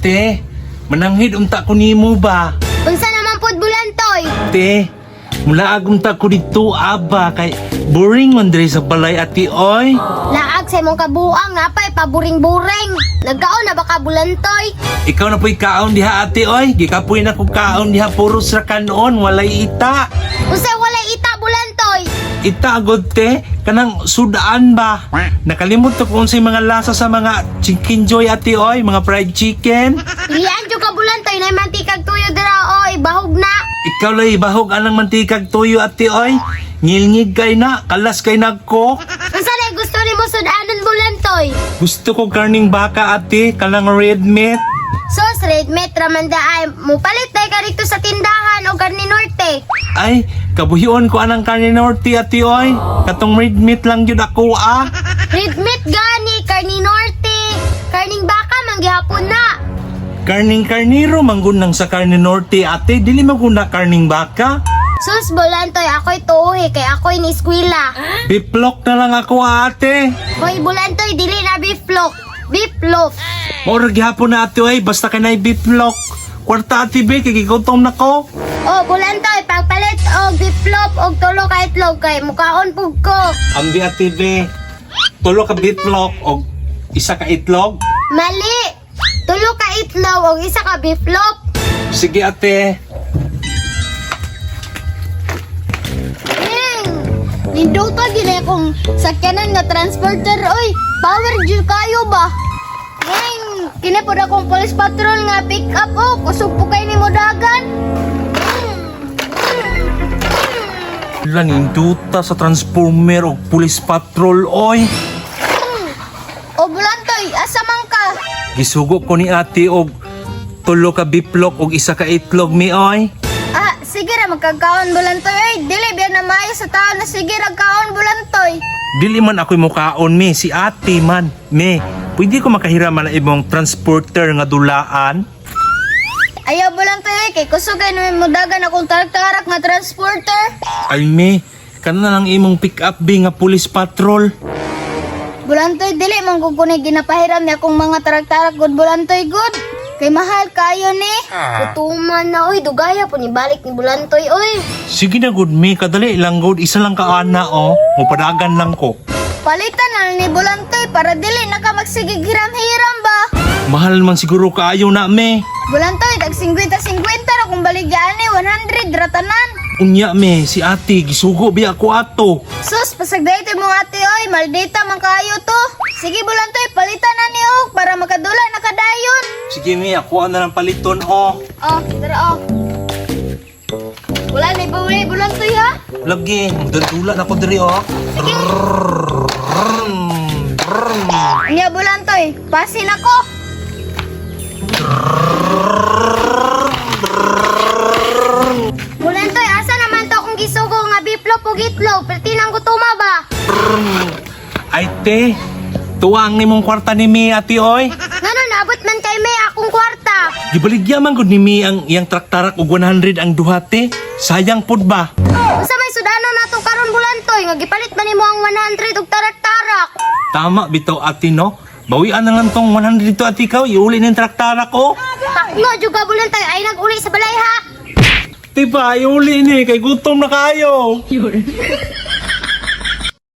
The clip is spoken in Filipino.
Ate, mananghid unta ko nimo ba? Unsa naman pod bulantoy? Ate, mula agumta ko dito aba kay boring man diri sa balay ati oy. Laag sa imong kabuang nga pa'y paburing-buring. Nagkaon na ba ka bulantoy? Ikaw na po'y kaon diha ati oy. Gikapoy na ko kaon diha puro sa kanon walay ita. Unsa walay ita bulantoy? Ita agod te kanang sudaan ba? Nakalimot ko kung unsay mga lasa sa mga chicken joy ati oy, mga fried chicken. Ilian jud ka bulantoy na mantikag tuyo dira oy, bahog na. Ikaw lay bahog anang mantikag tuyo ati oy. Ngilngig kay na, kalas kay nagko. Unsa na gusto nimo sudanon bulantoy? Gusto ko karning baka ate, kanang red meat. Sos red meat raman daay, mupalit tay ka dito sa tindahan o karni norte. Ay, kabuhion ko anang karne norte ati oy. Katong red meat lang yun ako ah. Red meat gani, karni norte. Karning baka manggihapon na. Karning karniro manggunang sa karne norte ate, dili maguna karning baka. Sus bulantoy, ako'y tuhi kay ako'y ni eskwela. Biplok na lang ako ate. Hoy bulantoy, dili na beef loaf. Beef loaf. Or gihapon na ate oy, basta kanay biplok. Kwarta ate be, kikigutom na ko. Oh bulantoy, pagpalit og beef loaf og tulo ka itlog kay mukaon pug ko. Ambi ate be, tulo ka biplok o isa ka itlog. Mali. Tulo ka itlog og isa ka beef loaf. Sige ate. Ninduta gini akong sakyanan nga transporter oy. Power jud kayo ba? Kini po akong police patrol nga pick up oh. Kusog po kayo ni mo dagan. Laninduta sa transformer o police patrol oy. O bulantoy, asa man ka? Gisugo ko ni ate og tulo ka biplok og isa ka itlog mi oy. Ah, sige ra magkakaon bulantoy oy. Dili biya na maayo sa tao na sige ra kaon bulantoy. Dili man ako'y mukaon mi, si ate man. Me, pwede ko makahiraman na ibang transporter nga dulaan. Ayaw bulantoy oy kay kusugay naman mo dagan akong tarak-tarak nga transporter. Ay me, kana na lang imong pick up bi nga police patrol. Bulantoy dili man gud ko ni ginapahiram ni akong mga tarak-tarak good bulantoy good. Kay mahal kayo ni. Kutuman na oy, dugaya po ni balik ni bulantoy oy. Sige na good me, kadali lang good, isa lang ka ana o. Mupadagan lang ko. Palitan na ni bulantoy para dili na ka magsigig hiram-hiram ba. Mahal man siguro kaayo na me. Bulantoy dag 50-50 ra kung baligyan ni 100 ratanan. Unya me, si ate, gisugo bi ako ato. Sus, pasagdayto mo ate oy, maldita man kayo to. Sige bulantoy, palitan na ni og para makadula na kadayon. Sige me, ako na lang paliton o. Oh, tara oh. Wala ni bulantoy ha. Lagi, magdadula na ko diri o. Sige. Nya bulantoy, pasin ako. Bulantoy, asa naman to kung gisugo nga biplop o gitlog? Pertinang gutuma ba? Ay te, tuwang ni mong kwarta ni mi ate oy. Ngano naabot man kay may akong kwarta? Gibaligya man gud ni mi ang iyang traktarak og 100 ang duhate. Sayang pud ba? Usa may sudano nato karon bulantoy nga gipalit man nimo ang 100 og tarak-tarak. Tama bitaw ate no. Bawian na lang tong 100 to ate ikaw, iuli ng traktarak ko. Takno juga bulantoy ay nag-uli sa balay ha. Diba, iuli ni kay gutom na kayo.